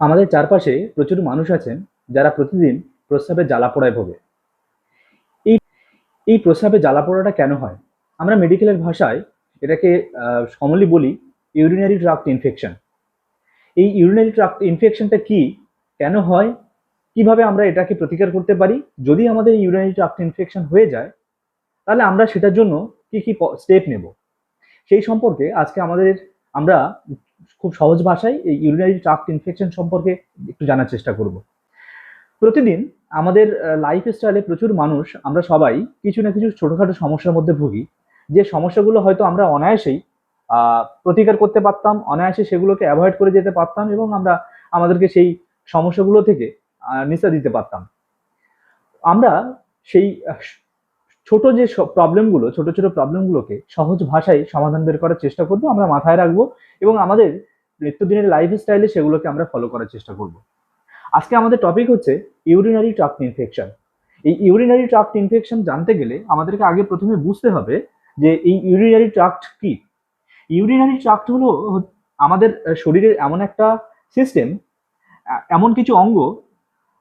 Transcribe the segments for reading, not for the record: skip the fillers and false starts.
আমাদের চারপাশে প্রচুর মানুষ আছেন যারা প্রতিদিন প্রস্রাবে জ্বালাপোড়ায় ভোগে। এই এই প্রস্রাবে জ্বালাপোড়াটা কেন হয়? আমরা মেডিকেলের ভাষায় এটাকে কমনলি বলি ইউরিনারি ট্রাক্ট ইনফেকশন। এই ইউরিনারি ট্রাক্ট ইনফেকশনটা কি, কেন হয়, কিভাবে আমরা এটাকে প্রতিকার করতে পারি? যদি আমাদের ইউরিনারি ট্রাক্ট ইনফেকশন হয়ে যায় তাহলে আমরা সেটার জন্য কি কি স্টেপ নেব, সেই সম্পর্কে আজকে আমরা খুব সহজ ভাষায় এই ইউরিনারি ট্রাক্ট ইনফেকশন সম্পর্কে একটু জানার চেষ্টা করব। প্রতিদিন আমাদের লাইফস্টাইলে প্রচুর মানুষ, আমরা সবাই কিছু না কিছু ছোটখাটো সমস্যার মধ্যে ভুগি, যে সমস্যাগুলো হয়তো আমরা অনায়াসেই প্রতিকার করতে পারতাম, অনায়াসে সেগুলোকে অ্যাভয়েড করে যেতে পারতাম এবং আমরা আমাদেরকে সেই সমস্যাগুলো থেকে নিস্তার দিতে পারতাম। আমরা সেই ছোট যে প্রবলেমগুলো, ছোট ছোট প্রবলেমগুলোকে সহজ ভাষায় সমাধান বের করার চেষ্টা করব, আমরা মাথায় রাখবো এবং আমাদের নিত্যদিনের লাইফস্টাইলে সেগুলোকে আমরা ফলো করার চেষ্টা করব। আজকে আমাদের টপিক হচ্ছে ইউরিনারি ট্রাক্ট ইনফেকশন। এই ইউরিনারি ট্রাক্ট ইনফেকশন জানতে গেলে আমাদেরকে আগে প্রথমে বুঝতে হবে যে এই ইউরিনারি ট্রাক্ট কি। ইউরিনারি ট্রাক্ট হলো আমাদের শরীরের এমন একটা সিস্টেম, এমন কিছু অঙ্গ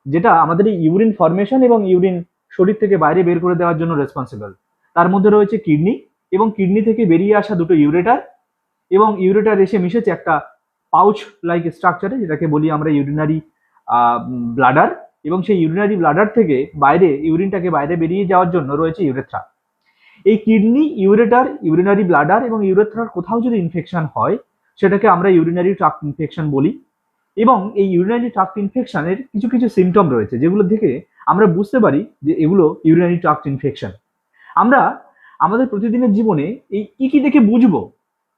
যেটা আমাদের এই ইউরিন ফরমেশন এবং ইউরিন শরীর থেকে বাইরে বের করে দেওয়ার জন্য রেসপন্সিবল। তার মধ্যে রয়েছে কিডনি, এবং কিডনি থেকে বেরিয়ে আসা দুটো ইউরেটার, এবং ইউরেটার এসে মিশেছে একটা পাউচ লাইক স্ট্রাকচারে, যেটাকে বলি আমরা ইউরিনারি ব্লাডার, এবং সেই ইউরিনারি ব্লাডার থেকে বাইরে ইউরিনটাকে বাইরে বেরিয়ে যাওয়ার জন্য রয়েছে ইউরেথ্রা। এই কিডনি, ইউরেটার, ইউরিনারি ব্লাডার এবং ইউরেথ্রার কোথাও যদি ইনফেকশন হয় সেটাকে আমরা ইউরিনারি ট্রাক্ট ইনফেকশন বলি। এবং এই ইউরিনারি ট্রাক্ট ইনফেকশনের কিছু কিছু সিমটম রয়েছে যেগুলো থেকে আমরা বুঝতে পারি যে এগুলো ইউরিনারি ট্রাক্ট ইনফেকশন। আমরা আমাদের প্রতিদিনের জীবনে এই কি কি দেখে বুঝবো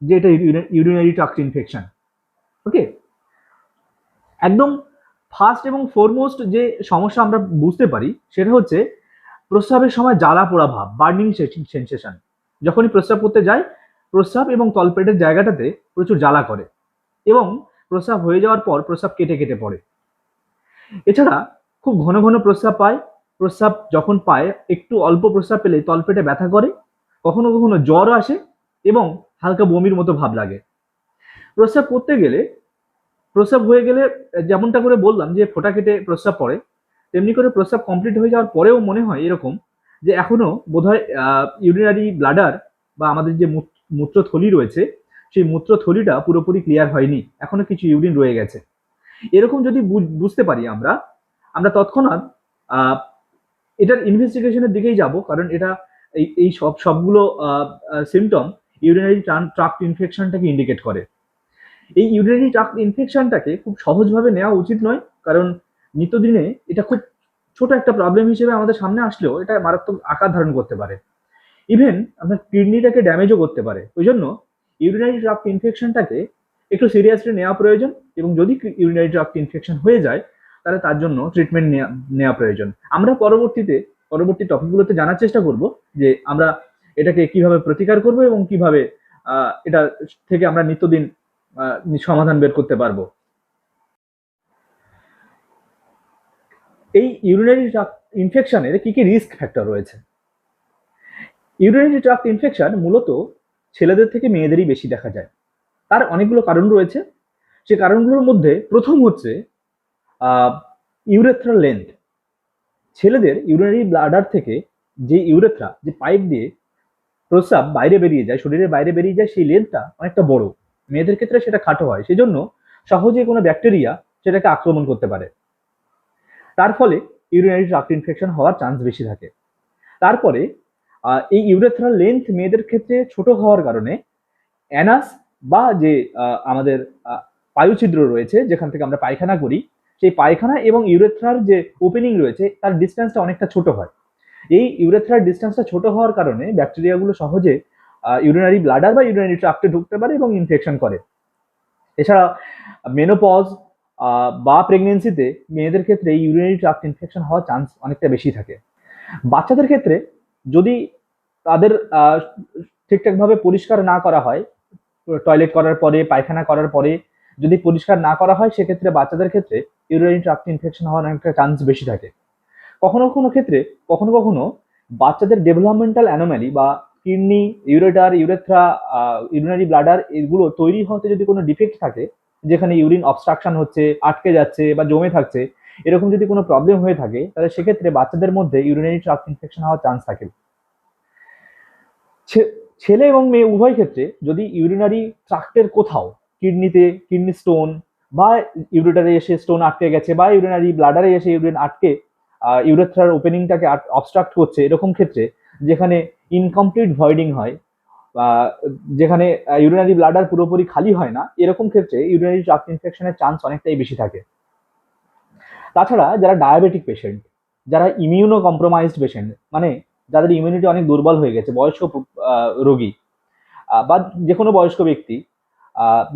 যে এটা ইউরিনারি ট্রাক্ট ইনফেকশন? ওকে, একদম ফার্স্ট এবং ফরমোস্ট যে সমস্যা আমরা বুঝতে পারি সেটা হচ্ছে প্রস্রাবের সময় জ্বালা পোড়া ভাব, বার্নিং সেন্সেশন। যখনই প্রস্রাব করতে যায়, প্রস্রাব এবং তলপেটের জায়গাটাতে প্রচুর জ্বালা করে, এবং প্রস্রাব হয়ে যাওয়ার পর প্রস্রাব কেটে কেটে পড়ে। এছাড়া খুব ঘন ঘন প্রস্রাব পায়, প্রস্রাব যখন পায় একটু অল্প প্রস্রাব পেলে তলপেটে ব্যথা করে, কখনো কখনো জ্বর আসে এবং হালকা বমির মতো ভাব লাগে। প্রস্রাব করতে গেলে, প্রস্রাব হয়ে গেলে যেমনটা করে বললাম যে ফোঁটা কেটে প্রস্রাব পড়ে, তেমনি করে প্রস্রাব কমপ্লিট হয়ে যাওয়ার পরেও মনে হয় এরকম যে এখনো বোধহয় ইউরিনারি ব্লাডার বা আমাদের যে মূত্রথলি রয়েছে সেই মূত্রথলিটা পুরোপুরি ক্লিয়ার হয়নি, এখনো কিছু ইউরিন রয়ে গেছে। এরকম যদি বুঝতে পারি আমরা, আমরা তৎক্ষণাৎ এটার ইনভেস্টিগেশনের দিকেই যাব, কারণ এটা এই সবগুলো সিমটম ইউরিনারি ট্রাক্ট ইনফেকশনটাকে ইন্ডিকেট করে। এই ইউরিনারি ট্রাক্ট ইনফেকশনটাকে খুব সহজভাবে নেওয়া উচিত নয়, কারণ নিত্যদিনে এটা খুব ছোট একটা প্রবলেম হিসেবে আমাদের সামনে আসলেও এটা মারাত্মক আকার ধারণ করতে পারে। ইভেন আপনার কিডনিটাকে ড্যামেজও করতে পারে। ওই জন্য ইউরিনারি ট্রাক্ট ইনফেকশনটাকে একটু সিরিয়াসলি নেওয়া প্রয়োজন, এবং যদি ইউরিনারি ট্রাক্ট ইনফেকশন হয়ে যায় তাহলে তার জন্য ট্রিটমেন্ট নেওয়া প্রয়োজন। আমরা পরবর্তী টপিকগুলোতে জানার চেষ্টা করব যে আমরা এটাকে কিভাবে প্রতিকার করব এবং কিভাবে এটা থেকে আমরা নিত্যদিন সমাধান বের করতে পারবো। এই ইউরিনারি ট্রাক্ট ইনফেকশনের কি কি রিস্ক ফ্যাক্টর রয়েছে? ইউরিনারি ট্রাক্ট ইনফেকশন মূলত ছেলেদের থেকে মেয়েদেরই বেশি দেখা যায়। তার অনেকগুলো কারণ রয়েছে। সে কারণগুলোর মধ্যে প্রথম হচ্ছে ইউরেথ্রাল লেন্থ। ছেলেদের ইউরিনারি ব্লাডার থেকে যে ইউরেথ্রা, যে পাইপ দিয়ে প্রস্রাব বাইরে বেরিয়ে যায়, শরীরের বাইরে বেরিয়ে যায়, সেই লেন্থটা অনেকটা বড়। মেয়েদের ক্ষেত্রে সেটা খাটো হয়, সেজন্য সহজে কোনো ব্যাকটেরিয়া সেটাকে আক্রমণ করতে পারে। তার ফলে ইউরিনারি ট্রাক্ট ইনফেকশন হওয়ার চান্স বেশি থাকে। তারপরে এই ইউরেথ্রাল লেন্থ মেয়েদের ক্ষেত্রে ছোট হওয়ার কারণে অ্যানাস বা যে আমাদের পায়ুছিদ্র রয়েছে যেখান থেকে আমরা পায়খানা করি, সেই পায়খানা এবং ইউরেথ্রার যে ওপেনিং রয়েছে তার ডিস্টেন্সটা অনেকটা ছোট হয়। এই ইউরেথ্রার ডিস্টেন্সটা ছোট হওয়ার কারণে ব্যাকটেরিয়াগুলো সহজে ইউরিনারি ব্লাডার বা ইউরিনারি ট্রাক্টে ঢুকতে পারে এবং ইনফেকশন করে। এছাড়া মেনোপজ বা প্রেগনেন্সিতে মেয়েদের ক্ষেত্রে ইউরিনারি ট্রাক্ট ইনফেকশন হওয়ার চান্স অনেকটা বেশি থাকে। বাচ্চাদের ক্ষেত্রে যদি তাদের ঠিকঠাকভাবে পরিষ্কার না করা হয়, টয়লেট করার পরে, পায়খানা করার পরে যদি পরিষ্কার না করা হয়, সেক্ষেত্রে বাচ্চাদের ক্ষেত্রে ইউরিনারি ট্রাক্ট ইনফেকশন হওয়ার অনেকটা চান্স বেশি থাকে। কখনো কখনো ক্ষেত্রে, কখনো কখনো বাচ্চাদের ডেভেলপমেন্টাল অ্যানোমালি বা kidney, ureter, urethra, urinary bladder এগুলো তৈরি হতে যদি কোনো ডিফেক্ট থাকে, যেখানে ইউরিন অবস্ট্রাকশন হচ্ছে, আটকে যাচ্ছে বা জমে থাকছে, এরকম যদি কোনো প্রবলেম হয়ে থাকে তাহলে সেক্ষেত্রে বাচ্চাদের মধ্যে ইউরিনারি ট্রাক্ট ইনফেকশন হওয়ার চান্স থাকে। ছেলে এবং মেয়ে উভয় ক্ষেত্রে যদি ইউরিনারি ট্রাক্টের কোথাও কিডনিতে কিডনি স্টোন বা ইউরেটারে এসে স্টোন আটকে গেছে বা ইউরিনারি ব্লাডারে এসে ইউরিন আটকে ইউরেথ্রার ওপেনিংটাকে অবস্ট্রাক্ট করছে, এরকম ক্ষেত্রে যেখানে ইনকমপ্লিট ভয়েডিং হয় বা যেখানে ইউরিনারি ব্লাডার পুরোপুরি খালি হয় না, এরকম ক্ষেত্রে ইউরিনারি ট্রাক্ট ইনফেকশনের চান্স অনেকটাই বেশি থাকে। তাছাড়া যারা ডায়াবেটিক পেশেন্ট, যারা ইমিউনো কম্প্রোমাইজড পেশেন্ট, মানে যাদের ইমিউনিটি অনেক দুর্বল হয়ে গেছে, বয়স্ক রোগী বা যে কোনো বয়স্ক ব্যক্তি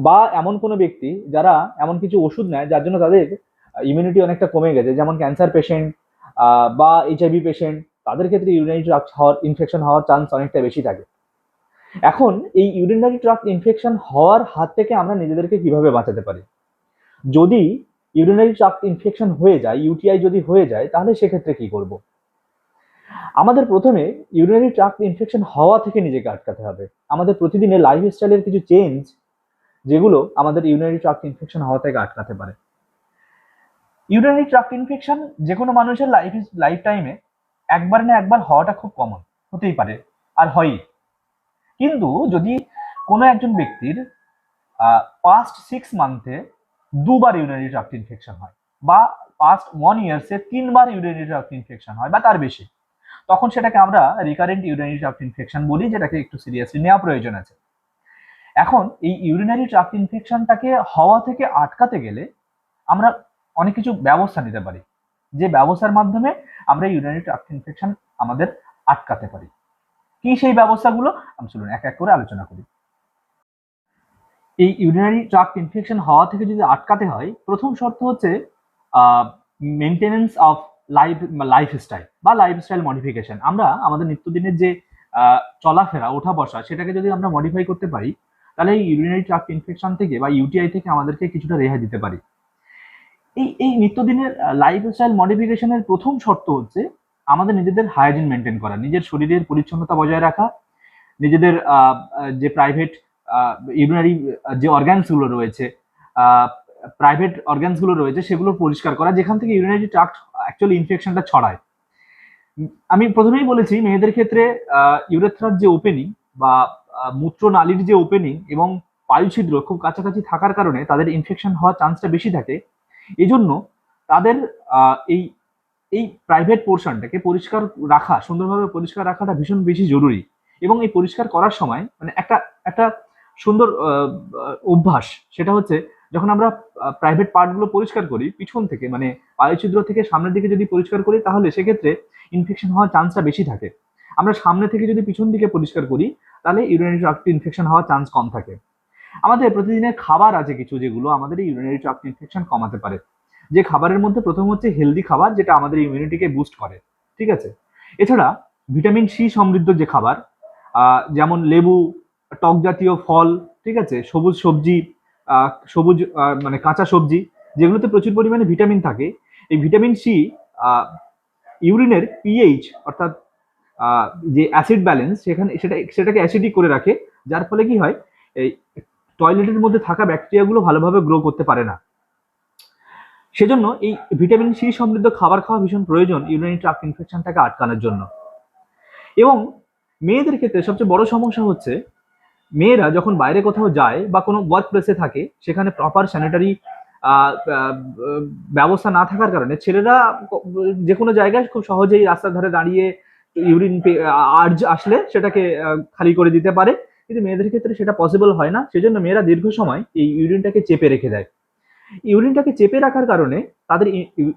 বা এমন কোনো ব্যক্তি যারা এমন কিছু ওষুধ নেয় যার জন্য তাদের ইমিউনিটি অনেকটা কমে গেছে, যেমন ক্যান্সার পেশেন্ট বা এইচআইভি পেশেন্ট, তাদের ক্ষেত্রে ইউরিনারি ট্রাক্ট হওয়ার ইনফেকশন হওয়ার চান্স অনেকটা বেশি থাকে। এখন এই ইউরিনারি ট্রাক্ট ইনফেকশন হওয়ার হাত থেকে আমরা নিজেদেরকে কিভাবে বাঁচাতে পারি? যদি ইউরিনারি ট্রাক্ট ইনফেকশন হয়ে যায়, ইউটিআই যদি হয়ে যায়, তাহলে সেক্ষেত্রে কি করব? আমাদের প্রথমে ইউরিনারি ট্রাক্ট ইনফেকশন হওয়া থেকে নিজেকে আটকাতে হবে। আমাদের প্রতিদিনের লাইফস্টাইলের কিছু চেঞ্জ যেগুলো আমাদের ইউরিনারি ট্রাক্ট ইনফেকশন হওয়া থেকে আটকাতে পারে। ইউরিনারি ট্রাক্ট ইনফেকশন যে কোনো মানুষের লাইফ টাইমে একবার না একবার হওয়াটা খুব কমন, হতেই পারে আর হয়ই। কিন্তু যদি কোনো একজন ব্যক্তির পাস্ট 6 মান্থে 2বার ইউরিনারি ট্রাক্ট ইনফেকশন হয় বা পাস্ট 1 ইয়ার্সে 3বার ইউরিনারি ট্রাক্ট ইনফেকশন হয় বা তার বেশি, তখন সেটাকে আমরা রিকারেন্ট ইউরিনারি ট্রাক্ট ইনফেকশন বলি, যেটাকে একটু সিরিয়াসলি নেওয়া প্রয়োজন আছে। এখন এই ইউরিনারি ট্রাক্ট ইনফেকশনটাকে হওয়া থেকে আটকাতে গেলে আমরা অনেক কিছু ব্যবস্থা নিতে পারি, যে ব্যবস্থার মাধ্যমে আমরা ইউরিনারি ট্রাক্ট ইনফেকশন আমাদের আটকাতে পারি। কি সেই ব্যবস্থাগুলো আমি চলুন এক এক করে আলোচনা করি। এই ইউরিনারি ট্রাক্ট ইনফেকশন হওয়া থেকে যদি আটকাতে হয়, প্রথম শর্ত হচ্ছে মেনটেনেন্স অফ লাইফস্টাইল বা লাইফস্টাইল মডিফিকেশন। আমরা আমাদের নিত্যদিনের যে চলাফেরা, ওঠা বসা, সেটাকে যদি আমরা মডিফাই করতে পারি, তাহলে এই ইউরিনারি ট্রাক্ট ইনফেকশন থেকে বা ইউটিআই থেকে আমাদেরকে কিছুটা রেহাই দিতে পারি। এই নিত্যদিনের লাইফস্টাইল মডিফিকেশনের প্রথম শর্ত হচ্ছে আমাদের নিজেদের হাইজিন মেনটেন করা, নিজের শরীরের পরিচ্ছন্নতা বজায় রাখা, নিজেদের যে প্রাইভেট ইউরিনারি যে অর্গানসগুলো রয়েছে, প্রাইভেট অর্গানসগুলো রয়েছে, সেগুলো পরিষ্কার করা, যেখান থেকে ইউরিনারি ট্রাক্ট অ্যাকচুয়ালি ইনফেকশনটা ছড়ায়। আমি প্রথমেই বলেছি মেয়েদের ক্ষেত্রে ইউরেথ্রার যে ওপেনিং বা মূত্রনালীর যে ওপেনিং এবং পায়ুছিদ্র খুব কাছাকাছি থাকার কারণে তাদের ইনফেকশন হওয়ার চান্সটা বেশি থাকে। এই জন্য তাদের এই এই প্রাইভেট পোর্শনটাকে পরিষ্কার রাখা, সুন্দরভাবে পরিষ্কার রাখাটা ভীষণ বেশি জরুরি। এবং এই পরিষ্কার করার সময় মানে একটা একটা সুন্দর অভ্যাস, সেটা হচ্ছে যখন আমরা প্রাইভেট পার্টগুলো পরিষ্কার করি পিছন থেকে, মানে পায়ুছিদ্র থেকে সামনের দিকে যদি পরিষ্কার করি, তাহলে সেক্ষেত্রে ইনফেকশন হওয়ার চান্সটা বেশি থাকে। আমরা সামনে থেকে যদি পিছন দিকে পরিষ্কার করি, তাহলে ইউরিনারি ট্রাক্ট ইনফেকশন হওয়ার চান্স কম থাকে। আমাদের প্রতিদিনের খাবার আছে কিছু, যেগুলো আমাদের ইউরিনারি ট্রাক্ট ইনফেকশন কমাতে পারে। যে খাবারের মধ্যে প্রথম হচ্ছে হেলদি খাবার, যেটা আমাদের ইমিউনিটিকে বুস্ট করে, ঠিক আছে। এছাড়া ভিটামিন সি সমৃদ্ধ যে খাবার, যেমন লেবু, টক জাতীয় ফল, ঠিক আছে, সবুজ সবজি, সবুজ মানে কাঁচা সবজি, যেগুলোতে প্রচুর পরিমাণে ভিটামিন থাকে। এই ভিটামিন সি ইউরিনের পিএইচ অর্থাৎ যে অ্যাসিড ব্যালেন্স সেটাকে অ্যাসিডিক করে রাখে, যার ফলে কি হয়, এই টয়লেটের মধ্যে থাকা ব্যাকটেরিয়াগুলো ভালোভাবে গ্রো করতে পারে না। সেজন্য এই ভিটামিন সি সমৃদ্ধ খাবার খাওয়া ভীষণ প্রয়োজন ইউরিনারি ট্রাক্ট ইনফেকশনটাকে আটকানোর জন্য। এবং মেয়েদের ক্ষেত্রে সবচেয়ে বড় সমস্যা হচ্ছে, মেয়েরা যখন বাইরে কোথাও যায় বা কোনো ওয়ার্ক প্লেসে থাকে, সেখানে প্রপার স্যানিটারি ব্যবস্থা না থাকার কারণে ছেলেরা যে কোনো জায়গায় খুব সহজেই রাস্তার ধারে দাঁড়িয়ে ইউরিন আর্জ আসলে সেটাকে খালি করে দিতে পারে, কিন্তু মেয়েদের ক্ষেত্রে সেটা পসিবল হয় না। সেজন্য মেয়েরা দীর্ঘ সময় এই ইউরিনটাকে চেপে রেখে দেয়। ইউরিনটাকে চেপে রাখার কারণে তাদের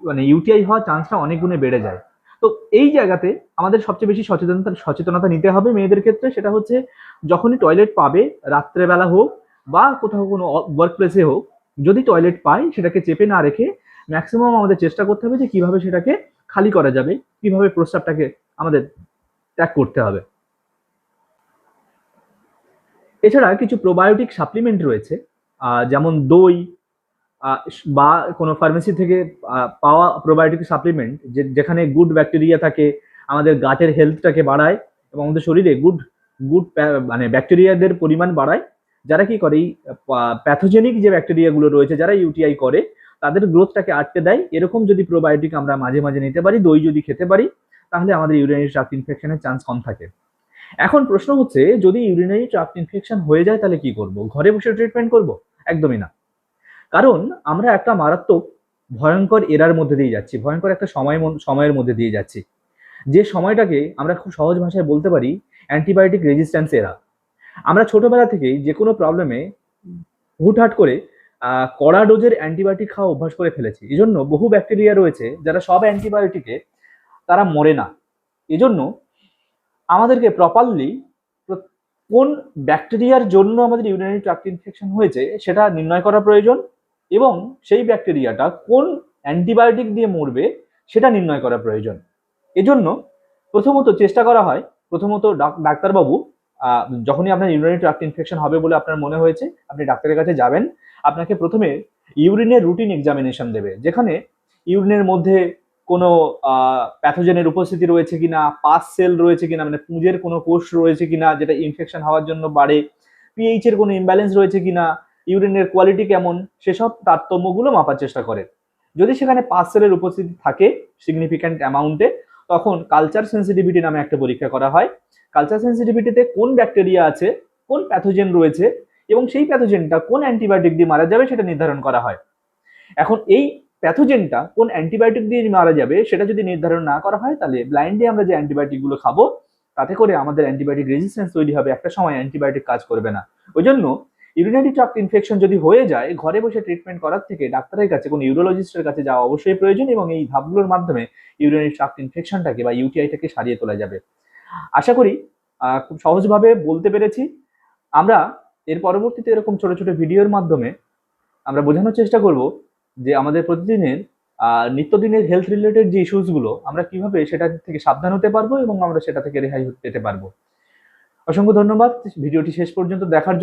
মানে ইউটিআই হওয়ার চান্সটা অনেক গুণে বেড়ে যায়। তো এই জায়গাতে আমাদের সবচেয়ে বেশি সচেতনতা নিতে হবে মেয়েদের ক্ষেত্রে। সেটা হচ্ছে যখনই টয়লেট পাবে, রাত্রেবেলা হোক বা কোথাও কোনো ওয়ার্ক প্লেসে হোক, যদি টয়লেট পায় সেটাকে চেপে না রেখে ম্যাক্সিমাম আমাদের চেষ্টা করতে হবে যে কিভাবে সেটাকে খালি করা যাবে, কিভাবে প্রস্রাবটাকে আমাদের ত্যাগ করতে হবে। এছাড়া কিছু প্রোবায়োটিক সাপ্লিমেন্ট রয়েছে, যেমন দই বা কোনো ফার্মেসি থেকে পাওয়া প্রোবায়োটিক সাপ্লিমেন্ট, যেখানে গুড ব্যাকটেরিয়া থাকে, আমাদের গাটের হেলথটাকে বাড়ায় এবং আমাদের শরীরে গুড গুড মানে ব্যাকটেরিয়াদের পরিমাণ বাড়ায়, যারা কি করে এই প্যাথোজেনিক যে ব্যাকটেরিয়াগুলো রয়েছে, যারা ইউটিআই করে, তাদের গ্রোথটাকে আটকে দেয়। এরকম যদি প্রোবায়োটিক আমরা মাঝে মাঝে নিতে পারি, দই যদি খেতে পারি, তাহলে আমাদের ইউরিনারি ট্রাক্ট ইনফেকশনের চান্স কম থাকে। এখন প্রশ্ন হচ্ছে, যদি ইউরিনারি ট্রাক্ট ইনফেকশন হয়ে যায় তাহলে কি করব? ঘরে বসে ট্রিটমেন্ট করব? একদমই না। কারণ আমরা একটা মারাত্মক ভয়ঙ্কর এরার মধ্যে দিয়ে যাচ্ছি, ভয়ঙ্কর একটা সময়ের মধ্যে দিয়ে যাচ্ছি, যে সময়টাকে আমরা খুব সহজ ভাষায় বলতে পারি অ্যান্টিবায়োটিক রেজিস্ট্যান্স এরা। আমরা ছোটবেলা থেকেই যে কোনো প্রবলেমে হুটহাট করে কড়া ডোজের অ্যান্টিবায়োটিক খাওয়া অভ্যাস করে ফেলেছি। এজন্য বহু ব্যাকটেরিয়া রয়েছে যারা সব অ্যান্টিবায়োটিকে তারা মরে না। এজন্য আমাদেরকে প্রপারলি কোন ব্যাকটেরিয়ার জন্য আমাদের ইউরিনারি ট্র্যাক্ট ইনফেকশন হয়েছে সেটা নির্ণয় করা প্রয়োজন, এবং সেই ব্যাকটেরিয়াটা কোন অ্যান্টিবায়োটিক দিয়ে মরবে সেটা নির্ণয় করা প্রয়োজন। এজন্য প্রথমত চেষ্টা করা হয়, প্রথমত ডাক্তারবাবু যখনই আপনার ইউরিনারি ট্র্যাক্ট ইনফেকশন হবে বলে আপনার মনে হয়েছে, আপনি ডাক্তারের কাছে যাবেন। আপনাকে প্রথমে ইউরিনের রুটিন এক্সামিনেশন দেবে, যেখানে ইউরিনের মধ্যে কোনো প্যাথোজেনের উপস্থিতি রয়েছে কিনা, পাস সেল রয়েছে কিনা, মানে পুঁজের কোনো কোষ রয়েছে কিনা যেটা ইনফেকশন হওয়ার জন্য বাড়ে, পিএইচ এর কোনো ইমব্যালেন্স রয়েছে কিনা, ইউরিনের কোয়ালিটি কেমন, সেসব তারতম্যগুলো মাপার চেষ্টা করে। যদি সেখানে পাস সেলের উপস্থিতি থাকে সিগনিফিক্যান্ট অ্যামাউন্টে, তখন কালচার সেন্সিটিভিটি নামে একটা পরীক্ষা করা হয়। কালচার সেন্সিটিভিটিতে কোন ব্যাকটেরিয়া আছে, কোন প্যাথোজেন রয়েছে, এবং সেই প্যাথোজেনটা কোন অ্যান্টিবায়োটিক দিয়ে মারা যাবে সেটা নির্ধারণ করা হয়। এখন এই প্যাথোজেনটা কোন অ্যান্টিবায়োটিক দিয়ে মারা যাবে সেটা যদি নির্ধারণ না করা হয়, তাহলে ব্লাইন্ডলি আমরা যে অ্যান্টিবায়োটিক গুলো খাবো তাতে করে আমাদের অ্যান্টিবায়োটিক রেজিস্ট্যান্স তৈরি হবে, একটা সময় অ্যান্টিবায়োটিক কাজ করবে না। ওই জন্য ইউরিনারি ট্র্যাক্ট ইনফেকশন যদি হয়ে যায়, ঘরে বসে ট্রিটমেন্ট করার থেকে ডাক্তারের কাছে, কোনো ইউরোলজিস্টের কাছে যাওয়া অবশ্যই প্রয়োজন, এবং এই ধাপগুলোর মাধ্যমে ইউরিনারি ট্র্যাক্ট ইনফেকশনটাকে বা ইউটিআইটাকে সারিয়ে তোলা যাবে। আশা করি খুব সহজভাবে বলতে পেরেছি। আমরা এর পরবর্তীতে এরকম ছোট ছোট ভিডিওর মাধ্যমে আমরা বোঝানোর চেষ্টা করব যে আমাদের প্রতিদিনের নিত্যদিনের হেলথ রিলেটেড যে ইস্যুসগুলো, আমরা কিভাবে সেটা থেকে সাবধান হতে পারবো এবং আমরা সেটা থেকে রেহাই পেতে পারবো। অসংখ্য ধন্যবাদ ভিডিওটি শেষ পর্যন্ত দেখার জন্য।